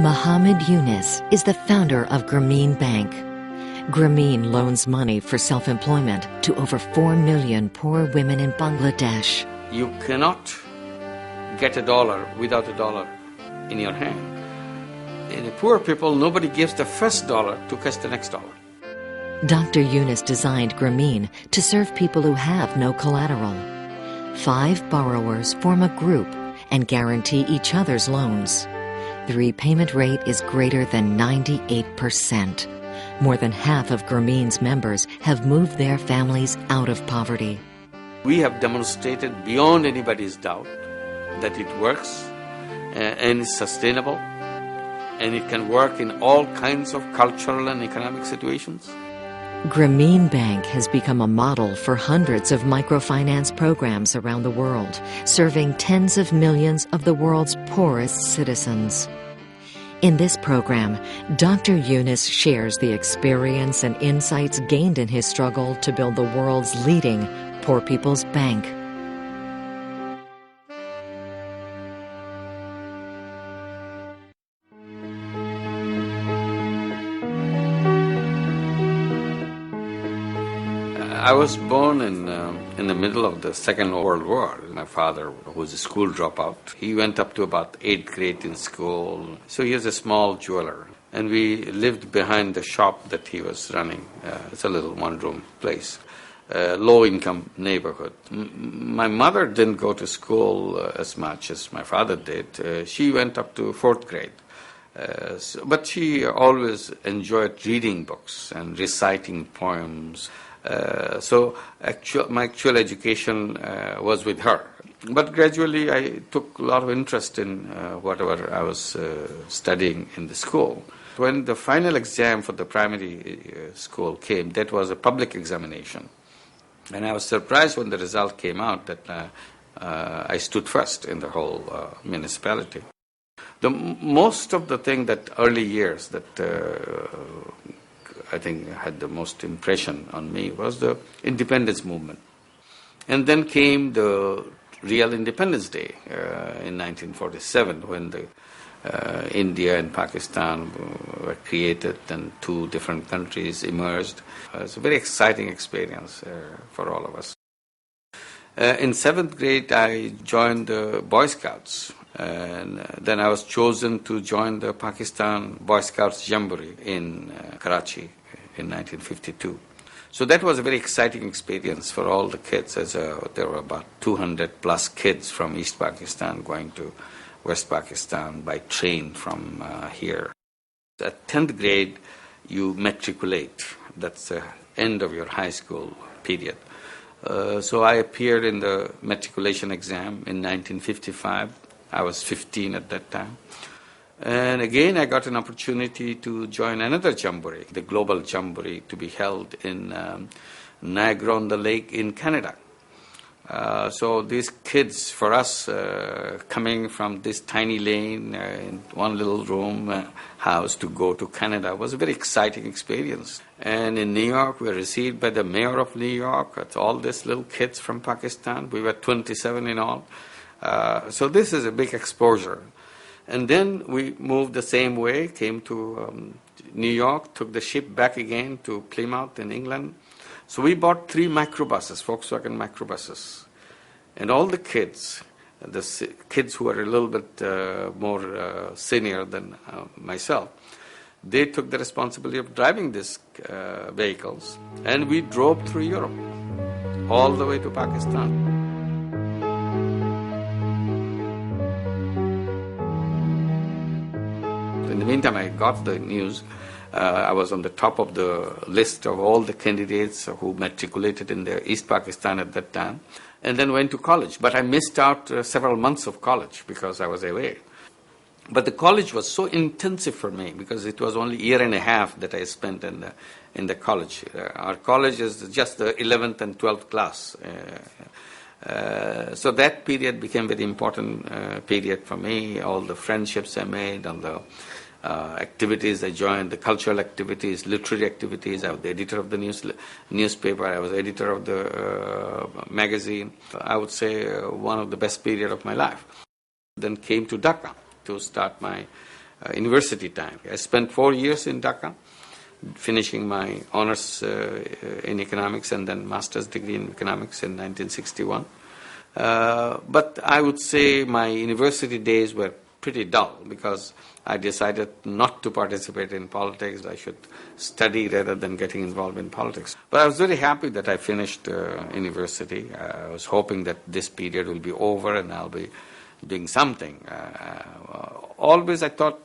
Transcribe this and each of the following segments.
Mohammed Yunus is the founder of Grameen Bank. Grameen loans money for self-employment to over 4 million poor women in Bangladesh. You cannot get a dollar without a dollar in your hand. In the poor people, nobody gives the first dollar to catch the next dollar. Dr. Yunus designed Grameen to serve people who have no collateral. 5 borrowers form a group and guarantee each other's loans. The repayment rate is greater than 98%. More than half of Grameen's members have moved their families out of poverty. We have demonstrated beyond anybody's doubt that it works and is sustainable, and it can work in all kinds of cultural and economic situations. Grameen Bank has become a model for hundreds of microfinance programs around the world, serving tens of millions of the world's poorest citizens. In this program, Dr. Yunus shares the experience and insights gained in his struggle to build the world's leading poor people's bank. I was born in the middle of the Second World War. My father was a school dropout. He went up to about 8th grade in school. So he was a small jeweler. And we lived behind the shop that he was running. It's a little one-room place. Low-income neighborhood. My mother didn't go to school as much as my father did. She went up to 4th grade. But she always enjoyed reading books and reciting poems. So my actual education was with her. But gradually I took a lot of interest in whatever I was studying in the school. When the final exam for the primary school came, that was a public examination. And I was surprised when the result came out that I stood first in the whole municipality. Most of the thing that early years that I think had the most impression on me was the independence movement. And then came the real Independence Day in 1947 when India and Pakistan were created and 2 different countries emerged. It's a very exciting experience for all of us. In 7th grade, I joined the Boy Scouts. And then I was chosen to join the Pakistan Boy Scouts Jamboree in Karachi in 1952. So that was a very exciting experience for all the kids. There were about 200 plus kids from East Pakistan going to West Pakistan by train from here. At 10th grade, you matriculate. That's the end of your high school period. So I appeared in the matriculation exam in 1955. I was 15 at that time. And again, I got an opportunity to join another jamboree, the global jamboree, to be held in Niagara-on-the-Lake in Canada. So these kids, for us, coming from this tiny lane in one little room house to go to Canada was a very exciting experience. And in New York, we were received by the mayor of New York, with all these little kids from Pakistan. We were 27 in all. So this is a big exposure. And then we moved the same way, came to New York, took the ship back again to Plymouth in England. So we bought 3 microbuses, Volkswagen microbuses. And all the kids who were a little bit more senior than myself, they took the responsibility of driving these vehicles. And we drove through Europe, all the way to Pakistan. In the meantime, I got the news. I was on the top of the list of all the candidates who matriculated in the East Pakistan at that time, and then went to college. But I missed out several months of college because I was away. But the college was so intensive for me because it was only a year and a half that I spent in the college. Our college is just the 11th and 12th class. So that period became very important period for me. All the friendships I made, all the activities I joined, the cultural activities, literary activities. I was the editor of the newspaper. I was editor of the magazine. I would say one of the best period of my life. Then came to Dhaka to start my university time. I spent 4 years in Dhaka, finishing my honors in economics and then master's degree in economics in 1961. But I would say my university days were pretty dull because I decided not to participate in politics. I should study rather than getting involved in politics. But I was very happy that I finished university. I was hoping that this period will be over and I'll be doing something. Always I thought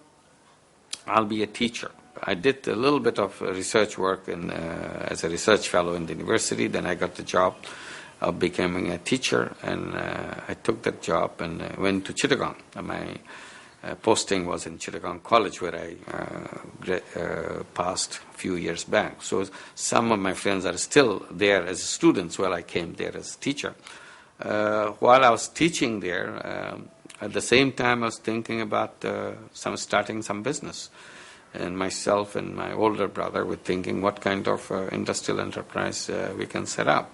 I'll be a teacher. I did a little bit of research work as a research fellow in the university. Then I got the job of becoming a teacher, and I took that job and went to Chittagong. My posting was in Chittagong College, where I passed a few years back. So some of my friends are still there as students while I came there as a teacher. While I was teaching there, at the same time I was thinking about starting some business. And myself and my older brother were thinking what kind of industrial enterprise we can set up.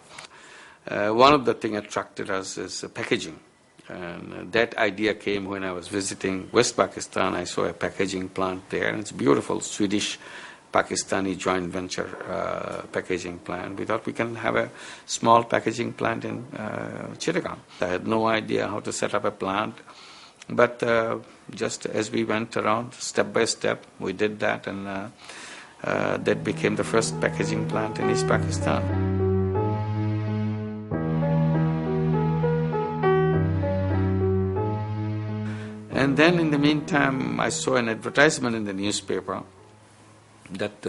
One of the things attracted us is packaging. And that idea came when I was visiting West Pakistan. I saw a packaging plant there, and it's beautiful, Swedish-Pakistani joint venture packaging plant. We thought we can have a small packaging plant in Chittagong. I had no idea how to set up a plant, but just as we went around, step by step, we did that, and that became the first packaging plant in East Pakistan. And then in the meantime, I saw an advertisement in the newspaper that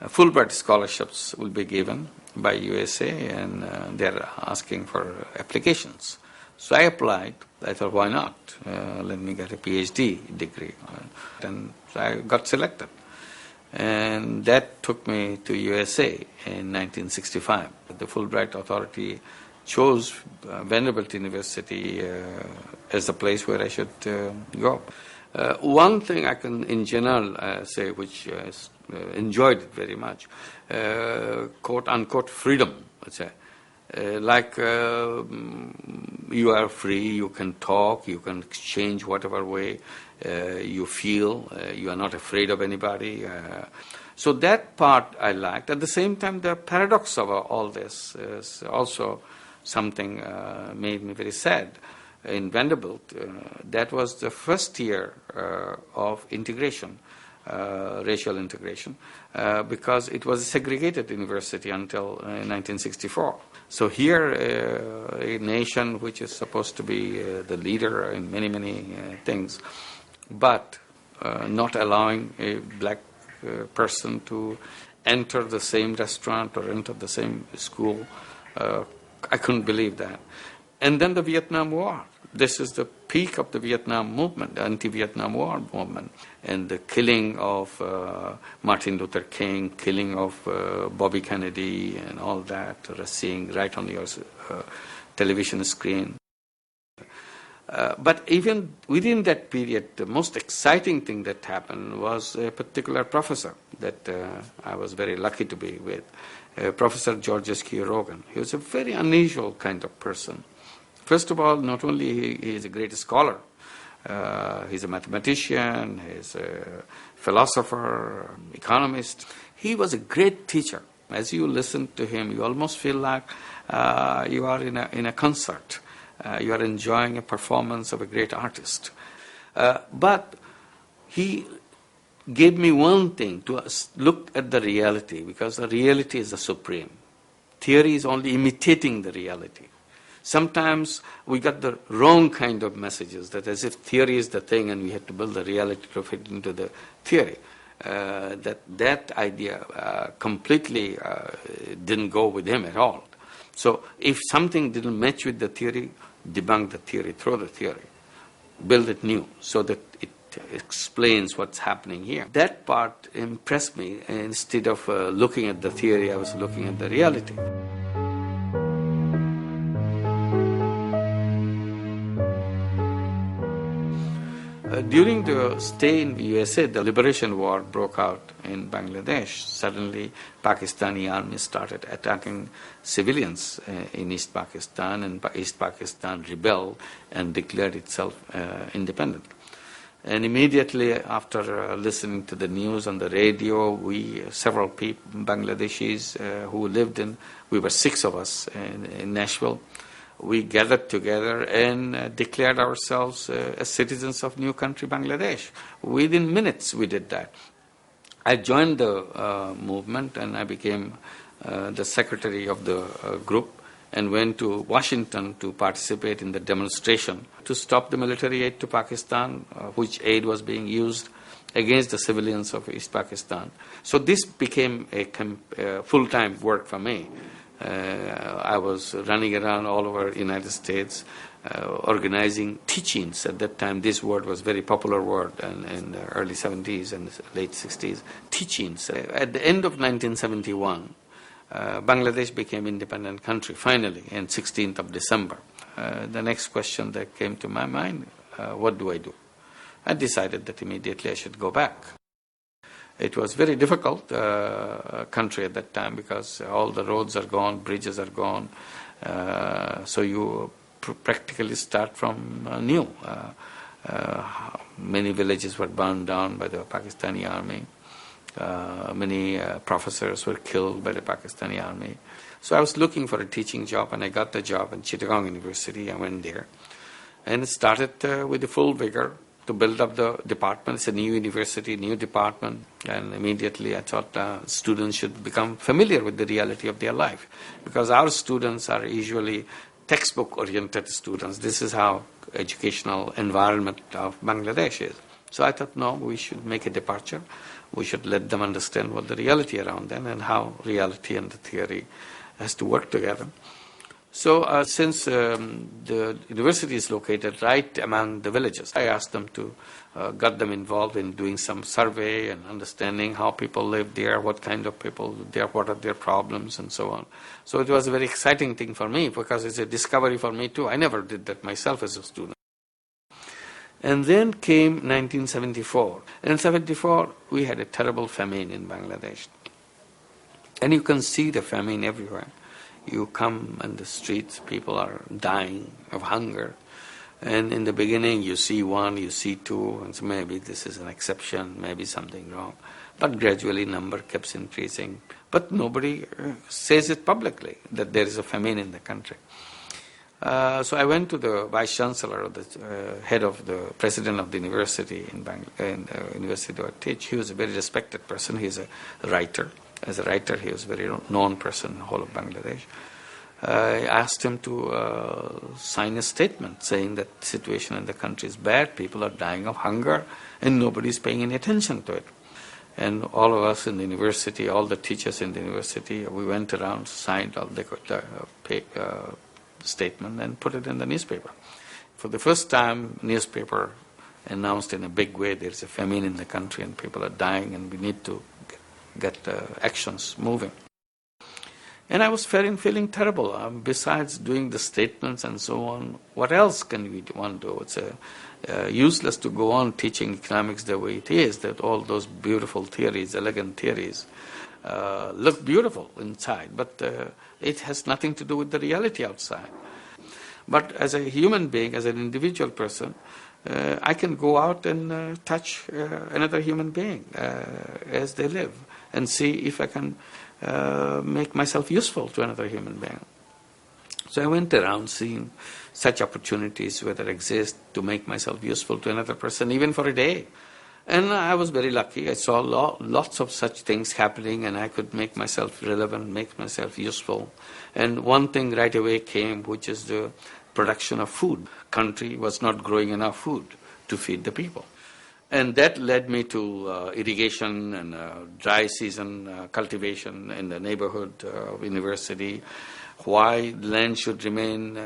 Fulbright scholarships will be given by USA, and they're asking for applications. So I applied. I thought, why not? Let me get a PhD degree. And so I got selected. And that took me to USA in 1965. The Fulbright Authority chose Vanderbilt University as the place where I should go. One thing I can, in general, say, which enjoyed it very much, quote unquote freedom. Let's say, you are free, you can talk, you can exchange whatever way you feel. You are not afraid of anybody. So that part I liked. At the same time, the paradox of all this is also something made me very sad. In Vanderbilt, that was the first year of integration, racial integration, because it was a segregated university until 1964. So here, a nation which is supposed to be the leader in many, many things, but not allowing a black person to enter the same restaurant or enter the same school, I couldn't believe that. And then the Vietnam War. This is the peak of the Vietnam movement, the anti-Vietnam War movement, and the killing of Martin Luther King, killing of Bobby Kennedy, and all that, seeing right on your television screen. But even within that period, the most exciting thing that happened was a particular professor that I was very lucky to be with, Professor George S.Q. Rogan. He was a very unusual kind of person. First of all, not only he is a great scholar, he's a mathematician, he's a philosopher, economist. He was a great teacher. As you listen to him, you almost feel like you are in a concert. You are enjoying a performance of a great artist. But he gave me one thing, to look at the reality, because the reality is the supreme. Theory is only imitating the reality. Sometimes we got the wrong kind of messages, that as if theory is the thing and we have to build the reality to fit into the theory. That idea completely didn't go with him at all. So if something didn't match with the theory, debunk the theory, throw the theory, build it new so that it explains what's happening here. That part impressed me. Instead of looking at the theory, I was looking at the reality. During the stay in the USA, the liberation war broke out in Bangladesh. Suddenly, Pakistani army started attacking civilians in East Pakistan, and East Pakistan rebelled and declared itself independent. And immediately after listening to the news on the radio, several people, Bangladeshis we were 6 of us in Nashville, we gathered together and declared ourselves as citizens of new country, Bangladesh. Within minutes we did that. I joined the movement and I became the secretary of the group and went to Washington to participate in the demonstration to stop the military aid to Pakistan, which aid was being used against the civilians of East Pakistan. So this became a full-time work for me. I was running around all over the United States, organizing teachings. At that time, this word was a very popular word in the early 70s and late 60s. Teachings. At the end of 1971, Bangladesh became independent country, finally, on 16th of December. The next question that came to my mind, what do I do? I decided that immediately I should go back. It was very difficult country at that time because all the roads are gone, bridges are gone, so you practically start from new. Many villages were burned down by the Pakistani army. Many professors were killed by the Pakistani army. So I was looking for a teaching job and I got the job at Chittagong University. I went there and started with the full vigor to build up the department. It's a new university, new department, and immediately I thought students should become familiar with the reality of their life because our students are usually textbook-oriented students. This is how educational environment of Bangladesh is. So I thought, no, we should make a departure. We should let them understand what the reality around them and how reality and the theory has to work together. So since the university is located right among the villages, I asked them to get them involved in doing some survey and understanding how people live there, what kind of people there, what are their problems, and so on. So it was a very exciting thing for me because it's a discovery for me too. I never did that myself as a student. And then came 1974. And in 1974, we had a terrible famine in Bangladesh. And you can see the famine everywhere. You come on the streets, people are dying of hunger. And in the beginning, you see one, you see two, and so maybe this is an exception, maybe something wrong. But gradually, number keeps increasing. But nobody says it publicly, that there is a famine in the country. So I went to the vice chancellor, the head of the president of the university in university where I teach. He was a very respected person. He's a writer. As a writer, he was a very known person in the whole of Bangladesh. I asked him to sign a statement saying that the situation in the country is bad, people are dying of hunger, and nobody is paying any attention to it. And all of us in the university, all the teachers in the university, we went around, signed all the statement and put it in the newspaper. For the first time, newspaper announced in a big way there's a famine in the country and people are dying and we need to get actions moving. And I was feeling terrible. Besides doing the statements and so on, what else can we do? It's useless to go on teaching economics the way it is, that all those beautiful theories, elegant theories, look beautiful inside, but it has nothing to do with the reality outside. But as a human being, as an individual person, I can go out and touch another human being as they live and see if I can make myself useful to another human being. So I went around seeing such opportunities whether exist to make myself useful to another person, even for a day. And I was very lucky. I saw lots of such things happening and I could make myself relevant, make myself useful. And one thing right away came, which is the production of food. Country was not growing enough food to feed the people. And that led me to irrigation and dry season cultivation in the neighborhood of university. Why land should remain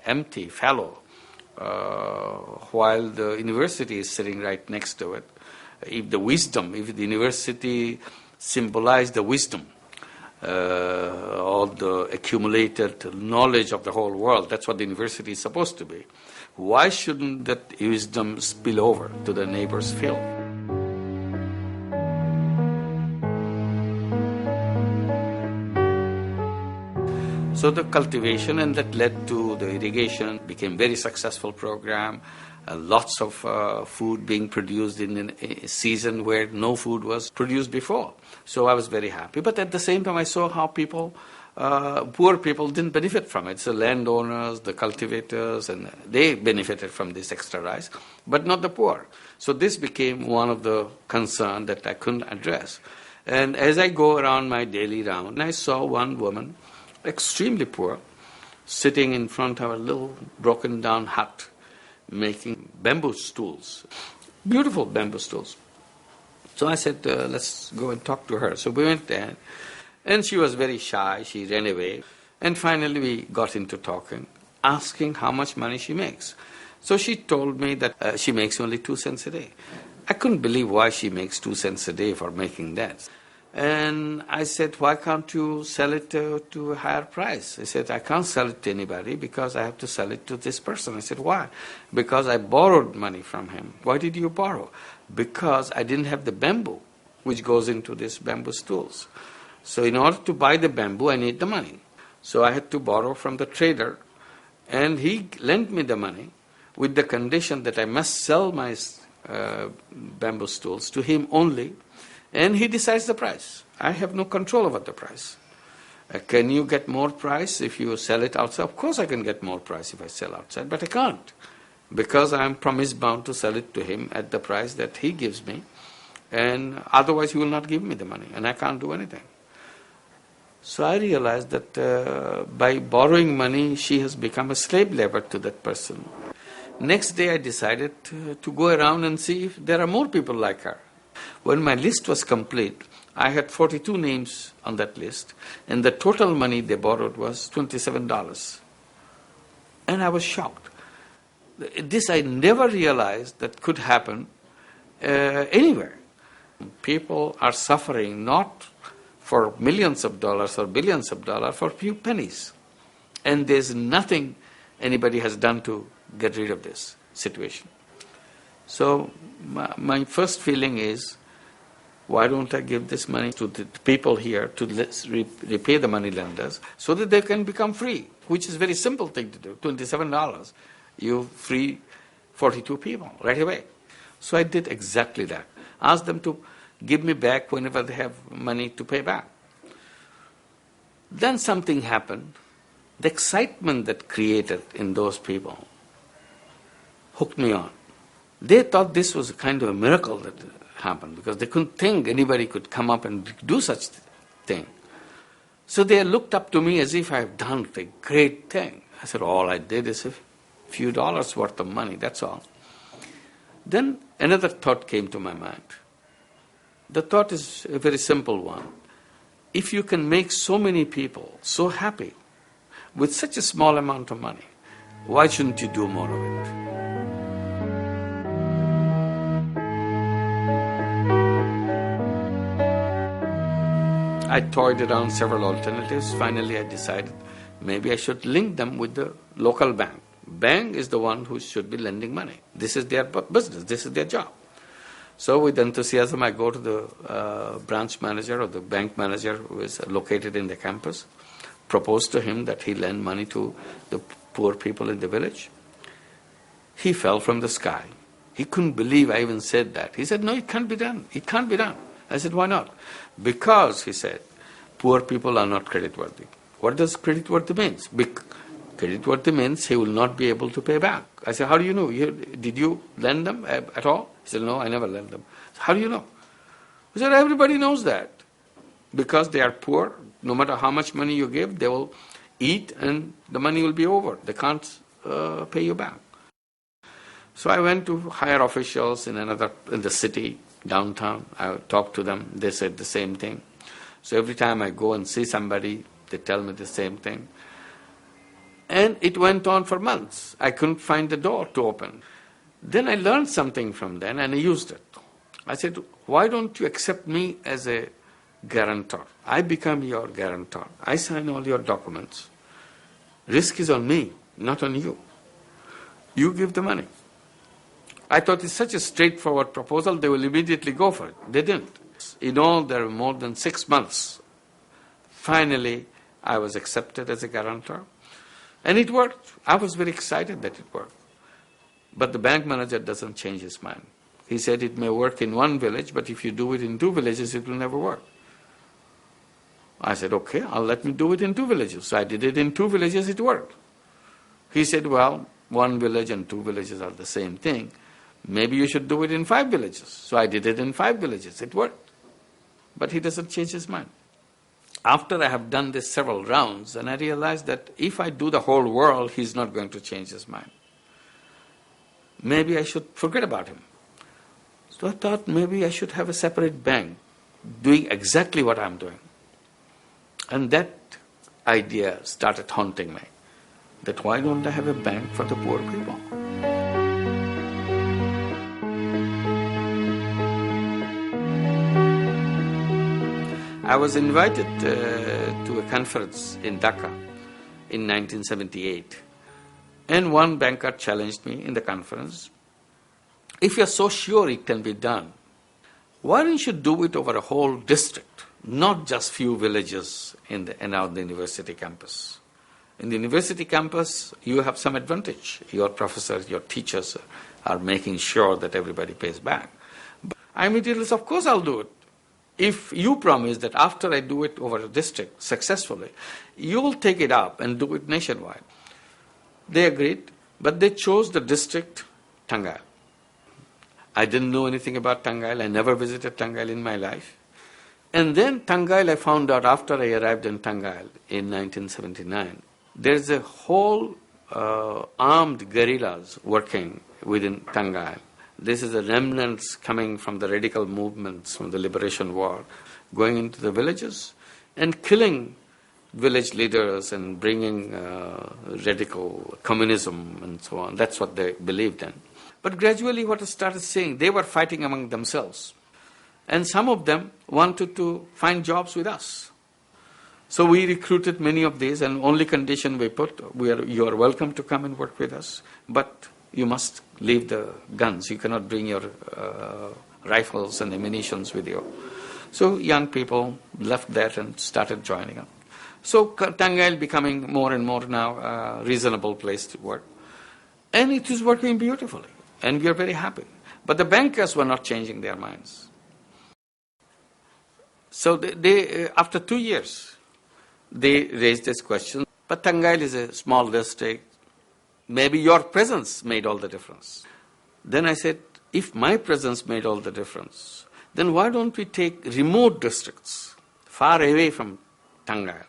empty, fallow, while the university is sitting right next to it. If the university symbolized the wisdom, all the accumulated knowledge of the whole world, that's what the university is supposed to be. Why shouldn't that wisdom spill over to the neighbor's field? So the cultivation, and that led to the irrigation, became very successful program. lots of food being produced in a season where no food was produced before. So I was very happy. But at the same time, I saw how poor people didn't benefit from it. So landowners, the cultivators, and they benefited from this extra rice, but not the poor. So this became one of the concerns that I couldn't address. And as I go around my daily round, I saw one woman, extremely poor, sitting in front of a little broken down hut, making bamboo stools, beautiful bamboo stools. So I said, let's go and talk to her. So we went there, and she was very shy. She ran away. And finally we got into talking, asking how much money she makes. So she told me that she makes only 2 cents a day. I couldn't believe why she makes 2 cents a day for making that. And I said, why can't you sell it to a higher price? I said, I can't sell it to anybody because I have to sell it to this person. I said, why? Because I borrowed money from him. Why did you borrow? Because I didn't have the bamboo, which goes into these bamboo stools. So in order to buy the bamboo, I need the money. So I had to borrow from the trader, and he lent me the money with the condition that I must sell my bamboo stools to him only, and he decides the price. I have no control over the price. Can you get more price if you sell it outside? Of course I can get more price if I sell outside, but I can't, because I am promise bound to sell it to him at the price that he gives me, and otherwise he will not give me the money, and I can't do anything. So I realized that by borrowing money, she has become a slave labor to that person. Next day I decided to go around and see if there are more people like her. When my list was complete, I had 42 names on that list, and the total money they borrowed was $27. And I was shocked. This I never realized that could happen anywhere. People are suffering not for millions of dollars or billions of dollars, for a few pennies. And there's nothing anybody has done to get rid of this situation. So my first feeling is, why don't I give this money to the people here to repay the money lenders so that they can become free, which is a very simple thing to do. $27, you free 42 people right away. So I did exactly that. Asked them to give me back whenever they have money to pay back. Then something happened. The excitement that created in those people hooked me on. They thought this was a kind of a miracle that happened, because they couldn't think anybody could come up and do such thing. So they looked up to me as if I have done a great thing. I said, all I did is a few dollars worth of money, that's all. Then another thought came to my mind. The thought is a very simple one. If you can make so many people so happy with such a small amount of money, why shouldn't you do more of it? I toyed around several alternatives. Finally, I decided maybe I should link them with the local bank. Bank is the one who should be lending money. This is their business. This is their job. So with enthusiasm, I go to the branch manager or the bank manager who is located in the campus, propose to him that he lend money to the poor people in the village. He fell from the sky. He couldn't believe I even said that. He said, no, it can't be done. It can't be done. I said, why not? Because, he said, poor people are not creditworthy. What does creditworthy means? Creditworthy means he will not be able to pay back. I said, how do you know? Did you lend them at all? He said, no, I never lent them. How do you know? He said, everybody knows that. Because they are poor, no matter how much money you give, they will eat and the money will be over. They can't pay you back. So I went to higher officials in the city, downtown. I talked to them. They said the same thing. So every time I go and see somebody, they tell me the same thing. And it went on for months. I couldn't find the door to open. Then I learned something from them and I used it. I said, why don't you accept me as a guarantor? I become your guarantor. I sign all your documents. Risk is on me, not on you. You give the money. I thought it's such a straightforward proposal, they will immediately go for it. They didn't. In all, there were more than 6 months. Finally, I was accepted as a guarantor. And it worked. I was very excited that it worked. But the bank manager doesn't change his mind. He said it may work in one village, but if you do it in 2 villages, it will never work. I said, okay, let me do it in 2 villages. So I did it in 2 villages, it worked. He said, well, 1 village and 2 villages are the same thing. Maybe you should do it in 5 villages. So I did it in 5 villages, it worked. But he doesn't change his mind. After I have done this several rounds, and I realized that if I do the whole world, he's not going to change his mind. Maybe I should forget about him. So I thought maybe I should have a separate bank doing exactly what I'm doing. And that idea started haunting me, that why don't I have a bank for the poor people? I was invited to a conference in Dhaka in 1978, and one banker challenged me in the conference, if you're so sure it can be done, why don't you do it over a whole district, not just few villages around the university campus? In the university campus, you have some advantage. Your professors, your teachers are making sure that everybody pays back. But I immediately said, of course I'll do it. If you promise that after I do it over a district successfully, you'll take it up and do it nationwide. They agreed, but they chose the district Tangail. I didn't know anything about Tangail. I never visited Tangail in my life. And then Tangail, I found out after I arrived in Tangail in 1979, there's a whole armed guerrillas working within Tangail. This is the remnants coming from the radical movements from the liberation war, going into the villages and killing village leaders and bringing radical communism and so on. That's what they believed in. But gradually what I started seeing, they were fighting among themselves. And some of them wanted to find jobs with us. So we recruited many of these, and only condition we put, you are welcome to come and work with us, but you must leave the guns. You cannot bring your rifles and ammunitions with you. So young people left that and started joining up. So Tangail becoming more and more now a reasonable place to work. And it is working beautifully. And we are very happy. But the bankers were not changing their minds. So they after 2 years, they raised this question. But Tangail is a small district. Maybe your presence made all the difference. Then I said, if my presence made all the difference, then why don't we take remote districts far away from Tangail?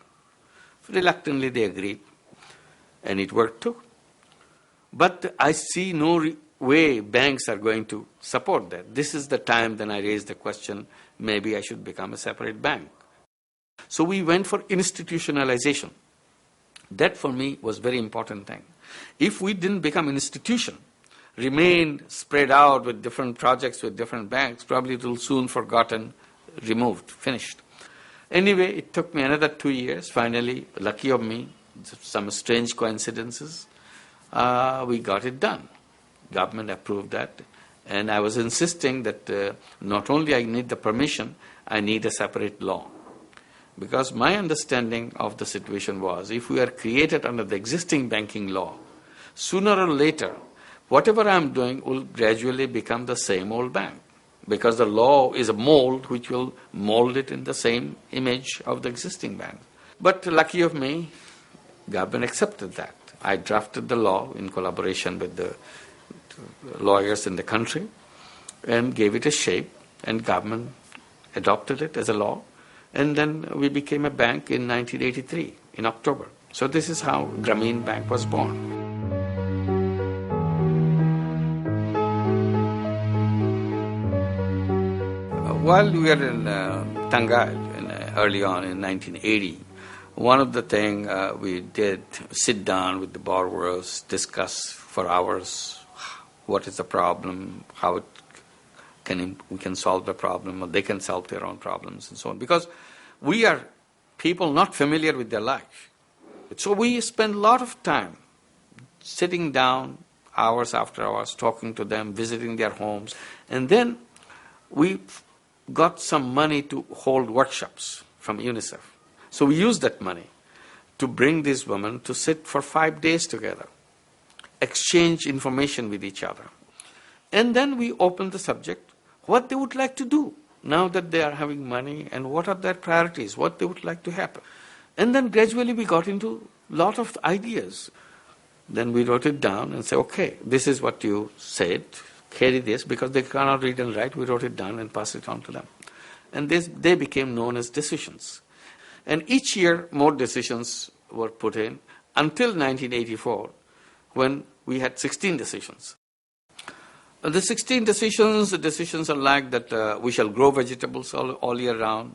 Reluctantly they agreed, and it worked too. But I see no way banks are going to support that. This is the time then I raised the question, maybe I should become a separate bank. So we went for institutionalization. That for me was very important thing. If we didn't become an institution, remained spread out with different projects with different banks, probably it will soon forgotten, removed, finished. Anyway, it took me another 2 years. Finally, lucky of me, some strange coincidences, we got it done. Government approved that. And I was insisting that not only I need the permission, I need a separate law. Because my understanding of the situation was, if we are created under the existing banking law, sooner or later, whatever I'm doing will gradually become the same old bank. Because the law is a mold which will mold it in the same image of the existing bank. But lucky of me, government accepted that. I drafted the law in collaboration with the lawyers in the country and gave it a shape, and government adopted it as a law. And then we became a bank in 1983, in October. So this is how Grameen Bank was born. While we were in Tangail early on in 1980, one of the things we did, sit down with the borrowers, discuss for hours what is the problem, how we can solve the problem, or they can solve their own problems and so on. Because we are people not familiar with their life. So we spend a lot of time sitting down, hours after hours, talking to them, visiting their homes. And then we got some money to hold workshops from UNICEF. So we used that money to bring these women to sit for 5 days together exchange information with each other. And then we opened the subject, what they would like to do now that they are having money and what are their priorities, what they would like to happen. And then gradually we got into a lot of ideas. Then we wrote it down and said, okay, this is what you said, carry this, because they cannot read and write. We wrote it down and passed it on to them. And they became known as decisions. And each year more decisions were put in until 1984, when we had 16 decisions. The 16 decisions, the decisions are like that we shall grow vegetables all year round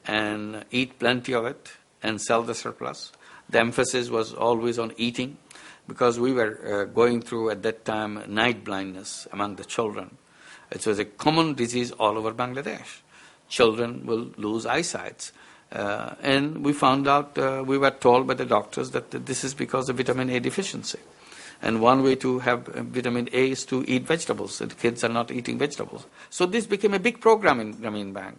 and eat plenty of it and sell the surplus. The emphasis was always on eating, because we were going through at that time night blindness among the children. It was a common disease all over Bangladesh. Children will lose eyesight. And we found out, we were told by the doctors that this is because of vitamin A deficiency. And one way to have vitamin A is to eat vegetables. And kids are not eating vegetables. So this became a big program in Grameen Bank.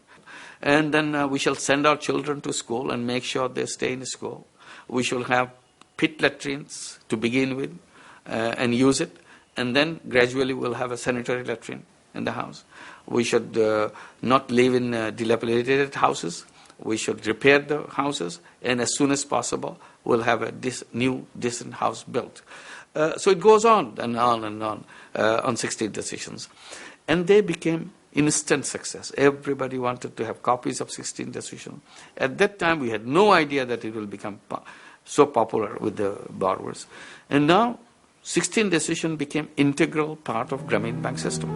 And then we shall send our children to school and make sure they stay in school. We shall have pit latrines to begin with and use it. And then gradually we'll have a sanitary latrine in the house. We should not live in dilapidated houses. We should repair the houses, and as soon as possible we'll have a new decent house built. So it goes on and on 16 decisions. And they became instant success. Everybody wanted to have copies of 16 decisions. At that time we had no idea that it will become so popular with the borrowers. And now 16 decision became integral part of Grameen Bank system.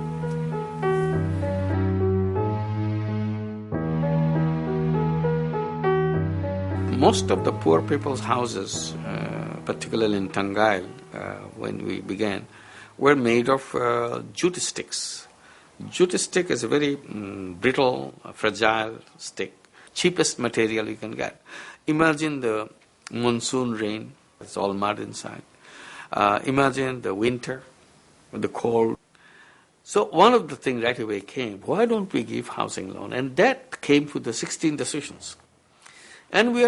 Most of the poor people's houses, particularly in Tangail, when we began, were made of jute sticks. Jute stick is a very brittle, fragile stick, cheapest material you can get. Imagine the monsoon rain, it's all mud inside. Imagine the winter, the cold. So one of the things right away came, why don't we give housing loan? And that came to the 16 decisions. And we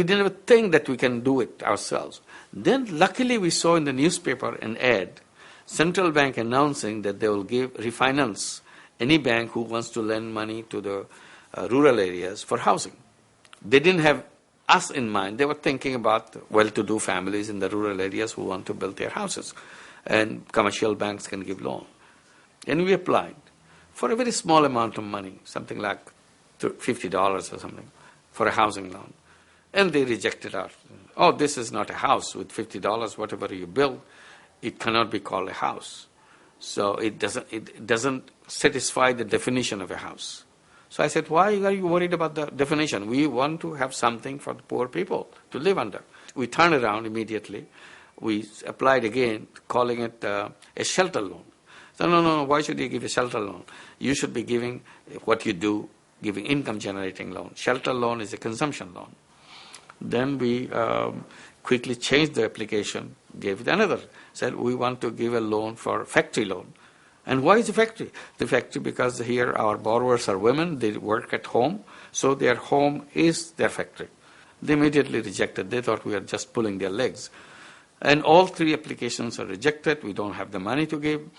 didn't even think that we can do it ourselves. Then luckily we saw in the newspaper an ad, Central Bank announcing that they will refinance any bank who wants to lend money to the rural areas for housing. They didn't have us in mind. They were thinking about well-to-do families in the rural areas who want to build their houses. And commercial banks can give loan. And we applied for a very small amount of money, something like $50 or something, for a housing loan. And they rejected us. Oh, this is not a house with $50, whatever you build, it cannot be called a house. So it doesn't satisfy the definition of a house. So I said, why are you worried about the definition? We want to have something for the poor people to live under. We turned around immediately. We applied again, calling it a shelter loan. So no, why should you give a shelter loan? You should be giving what you do, giving income generating loan. Shelter loan is a consumption loan. Then we quickly changed the application, gave it another. Said we want to give a loan for factory loan. And why is the factory? The factory because here our borrowers are women, they work at home, so their home is their factory. They immediately rejected. They thought we were just pulling their legs. And all three applications are rejected. We don't have the money to give.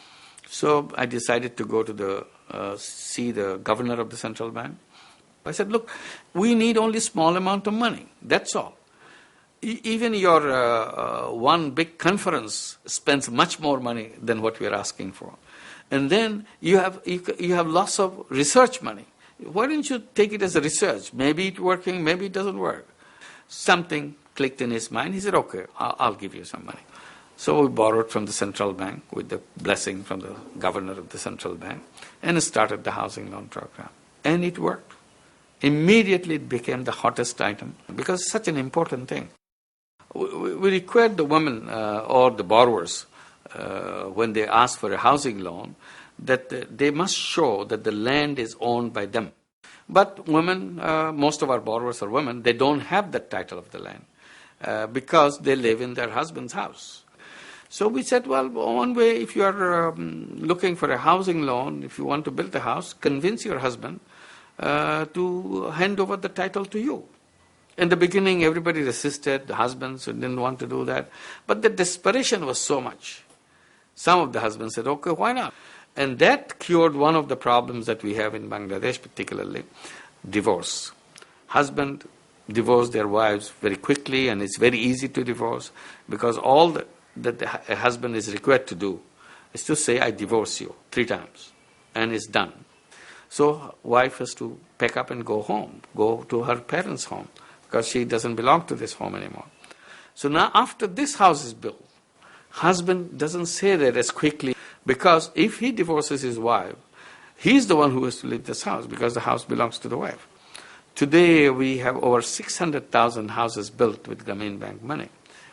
So I decided to go to see the governor of the central bank. I said, look, we need only small amount of money. That's all. Even your one big conference spends much more money than what we are asking for. And then you have lots of research money. Why don't you take it as a research? Maybe it's working, maybe it doesn't work. Something clicked in his mind. He said, okay, I'll give you some money. So we borrowed from the central bank with the blessing from the governor of the central bank and started the housing loan program. And it worked. Immediately it became the hottest item because it's such an important thing. We required the women or the borrowers when they ask for a housing loan that they must show that the land is owned by them. But women, most of our borrowers are women, they don't have that title of the land because they live in their husband's house. So we said, well, one way, if you are looking for a housing loan, if you want to build a house, convince your husband to hand over the title to you. In the beginning, everybody resisted, the husbands didn't want to do that. But the desperation was so much. Some of the husbands said, okay, why not? And that cured one of the problems that we have in Bangladesh, particularly divorce. Husband divorce their wives very quickly, and it's very easy to divorce because all that a husband is required to do is to say, I divorce you 3 times, and it's done. So wife has to pack up and go home, go to her parents' home, because she doesn't belong to this home anymore. So now after this house is built, husband doesn't say that as quickly, because if he divorces his wife, he's the one who has to leave this house because the house belongs to the wife. Today we have over 600,000 houses built with Grameen Bank money,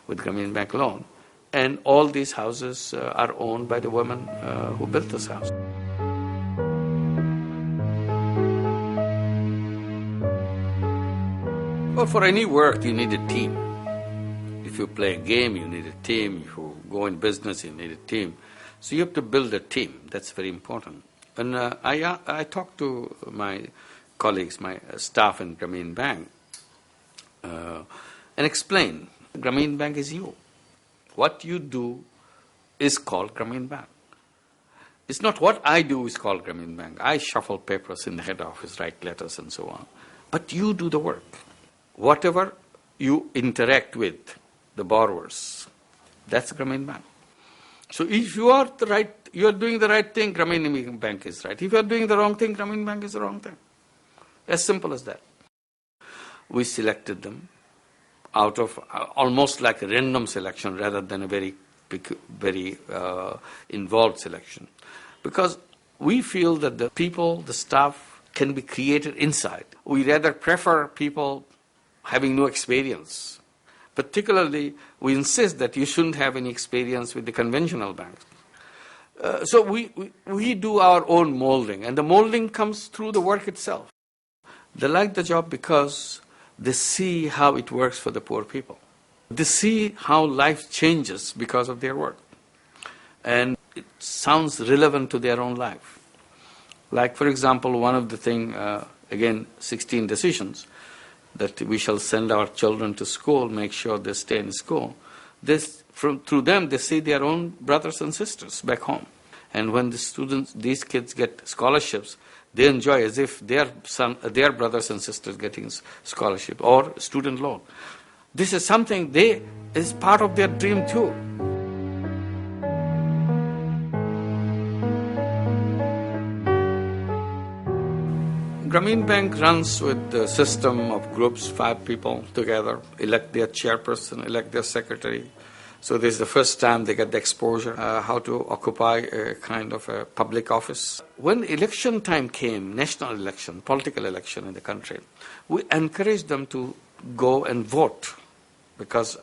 with Grameen Bank loan. And all these houses are owned by the women who built this house. Well, for any work, you need a team. If you play a game, you need a team. If you go in business, you need a team. So you have to build a team. That's very important. And I talked to my colleagues, my staff in Grameen Bank, and explain, Grameen Bank is you. What you do is called Grameen Bank. It's not what I do is called Grameen Bank. I shuffle papers in the head office, write letters and so on. But you do the work. Whatever you interact with the borrowers, that's Grameen Bank. So if you are doing the right thing, Grameen Bank is right. If you are doing the wrong thing, Grameen Bank is the wrong thing. As simple as that. We selected them out of almost like a random selection rather than a very involved selection. Because we feel that the people, the staff, can be created inside. We rather prefer people having no experience. Particularly, we insist that you shouldn't have any experience with the conventional banks. So we do our own molding, and the molding comes through the work itself. They like the job because they see how it works for the poor people. They see how life changes because of their work. And it sounds relevant to their own life. Like, for example, one of the things, again, 16 decisions, that we shall send our children to school, make sure they stay in school. Through them, they see their own brothers and sisters back home. And when these kids get scholarships, they enjoy as if their brothers and sisters getting scholarship or student loan. This is something is part of their dream too. Grameen Bank runs with the system of groups, 5 people together, elect their chairperson, elect their secretary. So this is the first time they get the exposure, how to occupy a kind of a public office. When election time came, national election, political election in the country, we encouraged them to go and vote because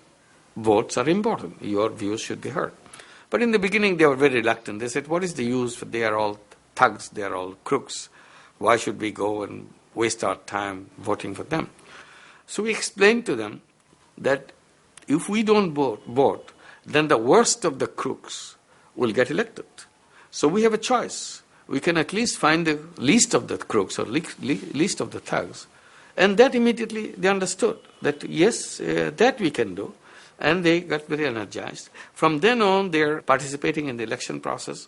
votes are important. Your views should be heard. But in the beginning, they were very reluctant. They said, what is the use? They are all thugs. They are all crooks. Why should we go and waste our time voting for them? So we explained to them that if we don't vote, then the worst of the crooks will get elected. So we have a choice. We can at least find the least of the crooks or least of the thugs. And that immediately they understood that yes, that we can do. And they got very energized. From then on, they're participating in the election process.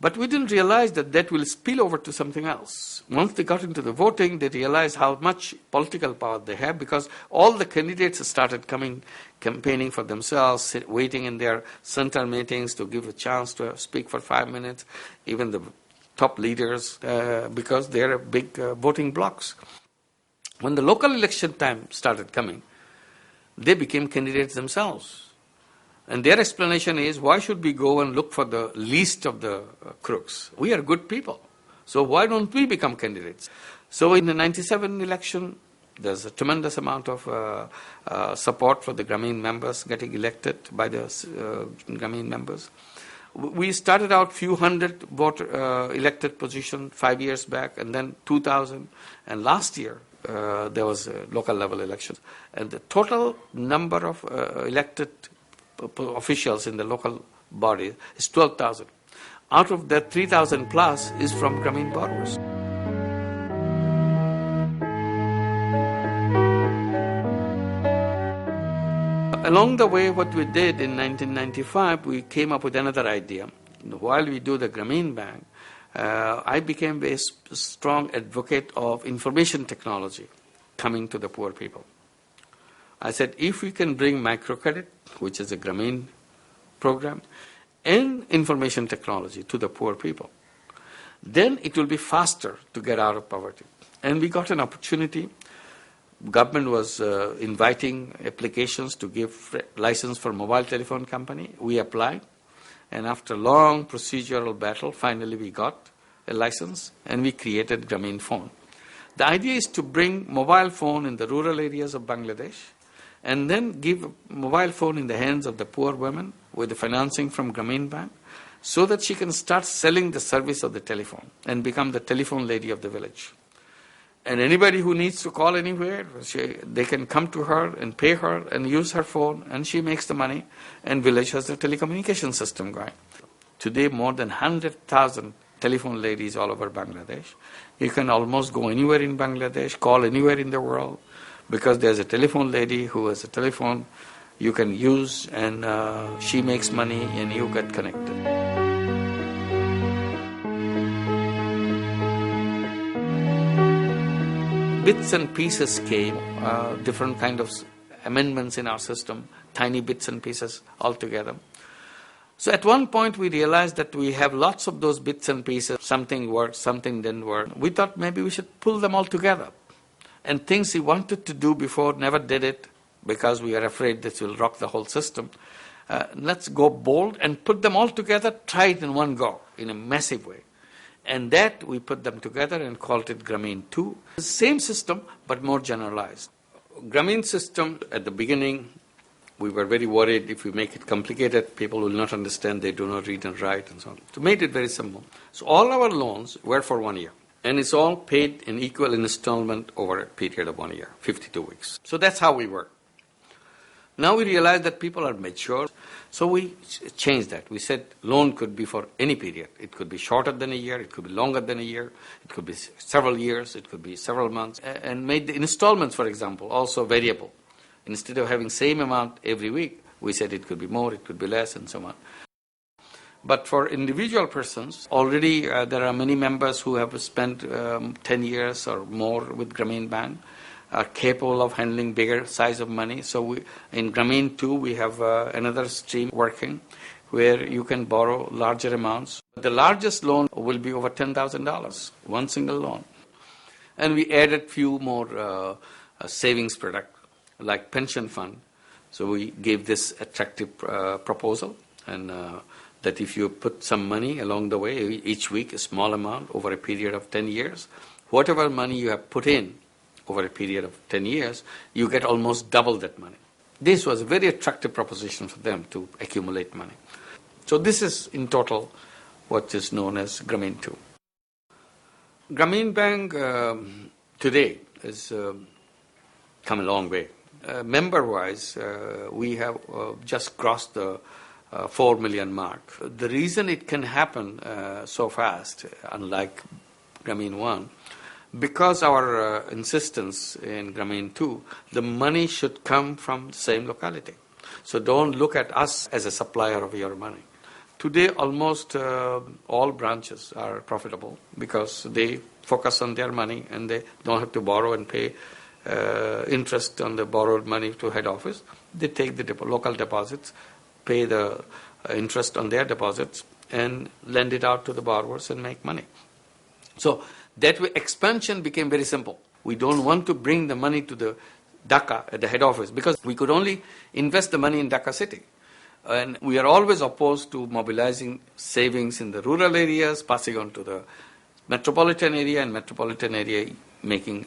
But we didn't realize that will spill over to something else. Once they got into the voting, they realized how much political power they have because all the candidates started campaigning for themselves, waiting in their center meetings to give a chance to speak for 5 minutes, even the top leaders, because they're big voting blocks. When the local election time started coming, they became candidates themselves. And their explanation is, why should we go and look for the least of the crooks? We are good people. So why don't we become candidates? So in the 97 election, there's a tremendous amount of support for the Grameen members getting elected by the Grameen members. We started out few hundred elected positions 5 years back, and then 2,000. And last year, there was a local level elections. And the total number of elected officials in the local body is 12,000. Out of that, 3,000 plus is from Grameen borrowers. Along the way, what we did in 1995, we came up with another idea. While we do the Grameen Bank, I became a strong advocate of information technology coming to the poor people. I said, if we can bring microcredit, which is a Grameen program, and information technology to the poor people, then it will be faster to get out of poverty. And we got an opportunity. Government was inviting applications to give license for mobile telephone company. We applied, and after long procedural battle, finally we got a license, and we created Grameen Phone. The idea is to bring mobile phone in the rural areas of Bangladesh, and then give mobile phone in the hands of the poor women with the financing from Grameen Bank, so that she can start selling the service of the telephone and become the telephone lady of the village. And anybody who needs to call anywhere, they can come to her and pay her and use her phone, and she makes the money, and village has the telecommunication system going. Today, more than 100,000 telephone ladies all over Bangladesh. You can almost go anywhere in Bangladesh, call anywhere in the world, because there's a telephone lady who has a telephone you can use, and she makes money and you get connected. Bits and pieces came, different kind of amendments in our system, tiny bits and pieces altogether. So at one point we realized that we have lots of those bits and pieces. Something worked, something didn't work. We thought maybe we should pull them all together. And things we wanted to do before, never did it, because we are afraid this will rock the whole system. Let's go bold and put them all together, try it in one go, in a massive way. And that we put them together and called it Grameen 2. The same system, but more generalized. Grameen system, at the beginning, we were very worried if we make it complicated, people will not understand, they do not read and write and so on. So we made it very simple. So all our loans were for 1 year. And it's all paid in equal installment over a period of 1 year, 52 weeks. So that's how we work. Now we realize that people are mature, so we changed that. We said loan could be for any period. It could be shorter than a year, it could be longer than a year, it could be several years, it could be several months, and made the installments, for example, also variable. Instead of having same amount every week, we said it could be more, it could be less, and so on. But for individual persons, already there are many members who have spent 10 years or more with Grameen Bank, are capable of handling bigger size of money. So in Grameen 2, we have another stream working where you can borrow larger amounts. The largest loan will be over $10,000, one single loan. And we added few more savings product like pension fund. So we gave this attractive proposal, and that if you put some money along the way, each week a small amount over a period of 10 years, whatever money you have put in over a period of 10 years, you get almost double that money. This was a very attractive proposition for them to accumulate money. So this is in total what is known as Grameen 2. Grameen Bank today has come a long way. Member-wise, we have just crossed the 4 million mark. The reason it can happen so fast, unlike Grameen 1, because our insistence in Grameen 2, the money should come from the same locality. So don't look at us as a supplier of your money. Today, almost all branches are profitable because they focus on their money and they don't have to borrow and pay interest on the borrowed money to head office. They take the local deposits, pay the interest on their deposits, and lend it out to the borrowers and make money. So that way, expansion became very simple. We don't want to bring the money to the Dhaka at the head office because we could only invest the money in Dhaka city. And we are always opposed to mobilizing savings in the rural areas, passing on to the metropolitan area, and metropolitan area making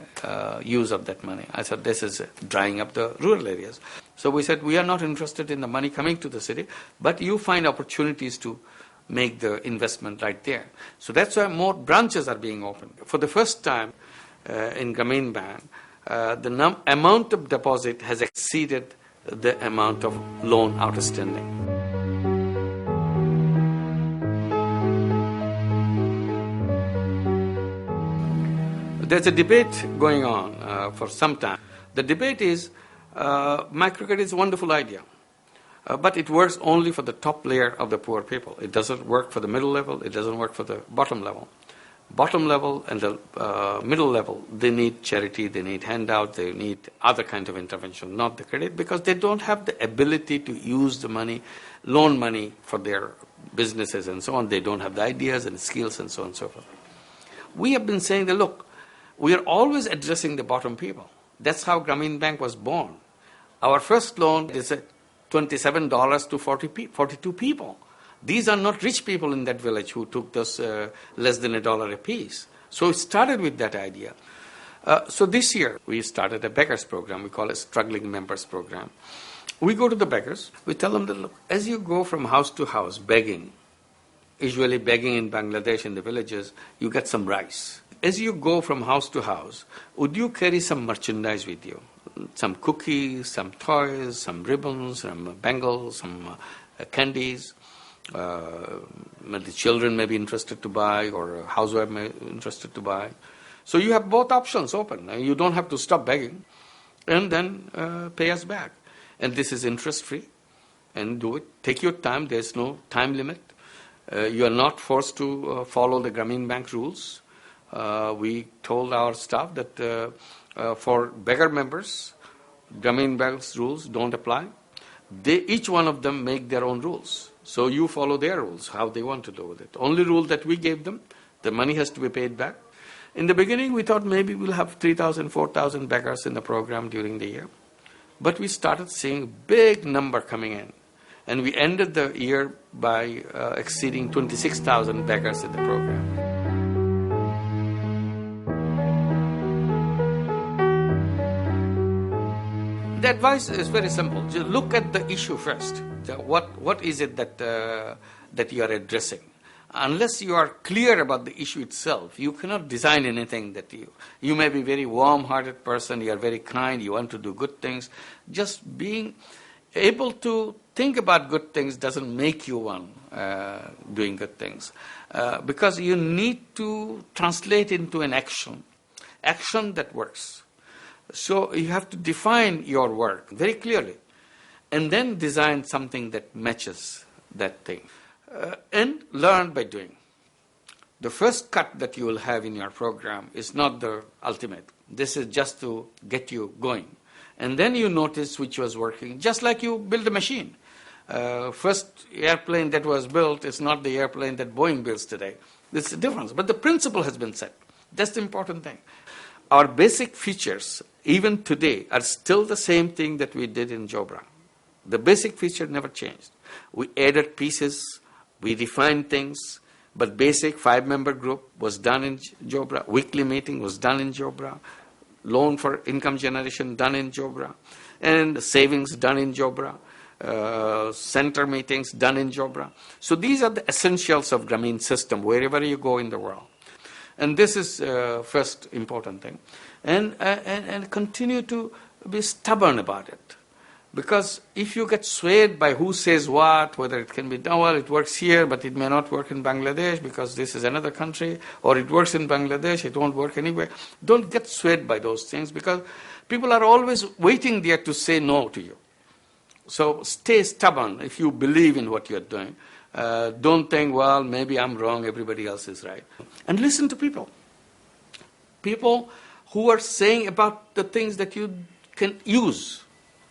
use of that money. I said this is drying up the rural areas. So we said we are not interested in the money coming to the city, but you find opportunities to make the investment right there. So that's why more branches are being opened. For the first time in Grameen Bank, the amount of deposit has exceeded the amount of loan outstanding. There's a debate going on for some time. The debate is Microcredit is a wonderful idea. But it works only for the top layer of the poor people. It doesn't work for the middle level. It doesn't work for the bottom level. Bottom level and the middle level, they need charity, they need handout, they need other kind of intervention, not the credit, because they don't have the ability to use the money, loan money for their businesses and so on. They don't have the ideas and skills and so on and so forth. We have been saying that, look, we are always addressing the bottom people. That's how Grameen Bank was born. Our first loan is at $27 to 42 people. These are not rich people in that village who took those less than $1 a piece. So it started with that idea. So this year we started a beggars program. We call it Struggling Members Program. We go to the beggars. We tell them that, look, as you go from house to house begging, usually begging in Bangladesh in the villages, you get some rice. As you go from house to house, would you carry some merchandise with you? Some cookies, some toys, some ribbons, some bangles, some candies. The children may be interested to buy, or a housewife may be interested to buy. So you have both options open. You don't have to stop begging and then pay us back. And this is interest-free. And do it. Take your time. There's no time limit. You are not forced to follow the Grameen Bank rules. We told our staff that for beggar members, Grameen Bank's rules don't apply. Each one of them make their own rules. So you follow their rules, how they want to do with it. Only rule that we gave them, the money has to be paid back. In the beginning, we thought maybe we'll have 3,000, 4,000 beggars in the program during the year. But we started seeing a big number coming in. And we ended the year by exceeding 26,000 beggars in the program. The advice is very simple. Just look at the issue first. What is it that you are addressing? Unless you are clear about the issue itself, you cannot design anything that you may be a very warm-hearted person, you are very kind, you want to do good things. Just being able to think about good things doesn't make you one doing good things. Because you need to translate into an action that works. So you have to define your work very clearly and then design something that matches that thing. And learn by doing. The first cut that you will have in your program is not the ultimate. This is just to get you going. And then you notice which was working, just like you build a machine. First airplane that was built is not the airplane that Boeing builds today. There's a difference. But the principle has been set. That's the important thing. Our basic features, even today, are still the same thing that we did in Jobra. The basic feature never changed. We added pieces, we refined things, but basic 5-member group was done in Jobra, weekly meeting was done in Jobra, loan for income generation done in Jobra, and savings done in Jobra, center meetings done in Jobra. So these are the essentials of Grameen system wherever you go in the world. And this is first important thing. And continue to be stubborn about it. Because if you get swayed by who says what, whether it can be done, well, it works here, but it may not work in Bangladesh because this is another country, or it works in Bangladesh, it won't work anywhere. Don't get swayed by those things because people are always waiting there to say no to you. So stay stubborn if you believe in what you're doing. Don't think, well, maybe I'm wrong, everybody else is right. And listen to people. People who are saying about the things that you can use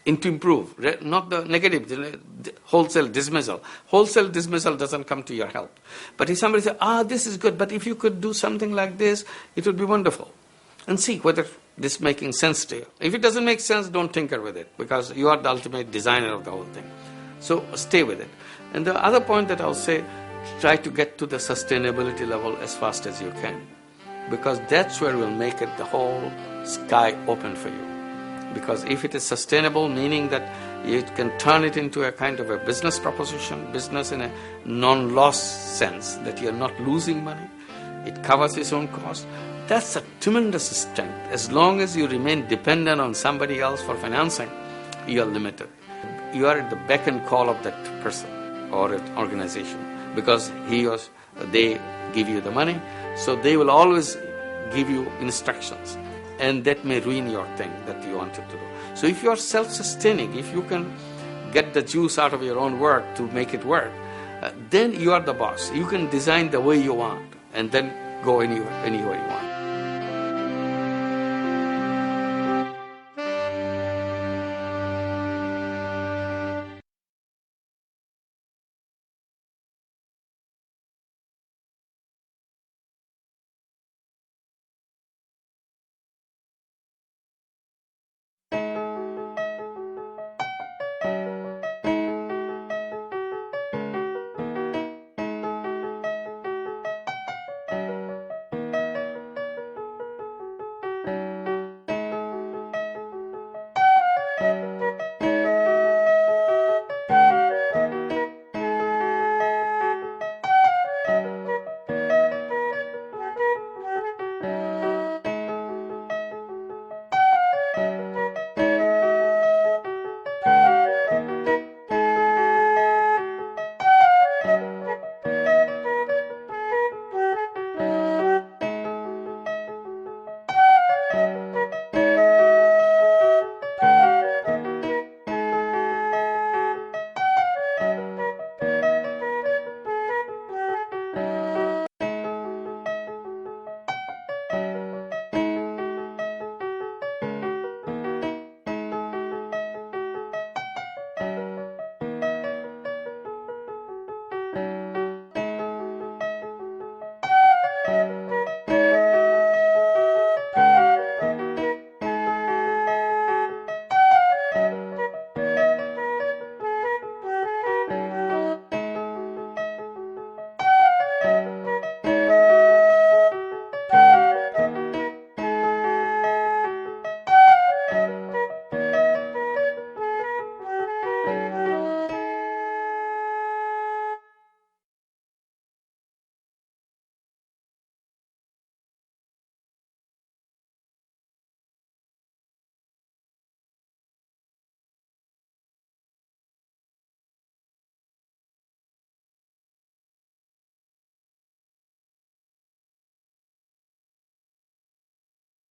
and to improve, not the negative, the wholesale dismissal. Wholesale dismissal doesn't come to your help. But if somebody says, this is good, but if you could do something like this, it would be wonderful. And see whether this is making sense to you. If it doesn't make sense, don't tinker with it, because you are the ultimate designer of the whole thing. So stay with it. And the other point that I'll say, try to get to the sustainability level as fast as you can. Because that's where we'll make it the whole sky open for you. Because if it is sustainable, meaning that you can turn it into a kind of a business proposition, business in a non-loss sense, that you're not losing money, it covers its own cost, that's a tremendous strength. As long as you remain dependent on somebody else for financing, you are limited. You are at the beck and call of that person or an organization, because they give you the money, so they will always give you instructions. and that may ruin your thing that you wanted to do. So if you are self-sustaining, if you can get the juice out of your own work to make it work, then you are the boss. You can design the way you want and then go anywhere you want.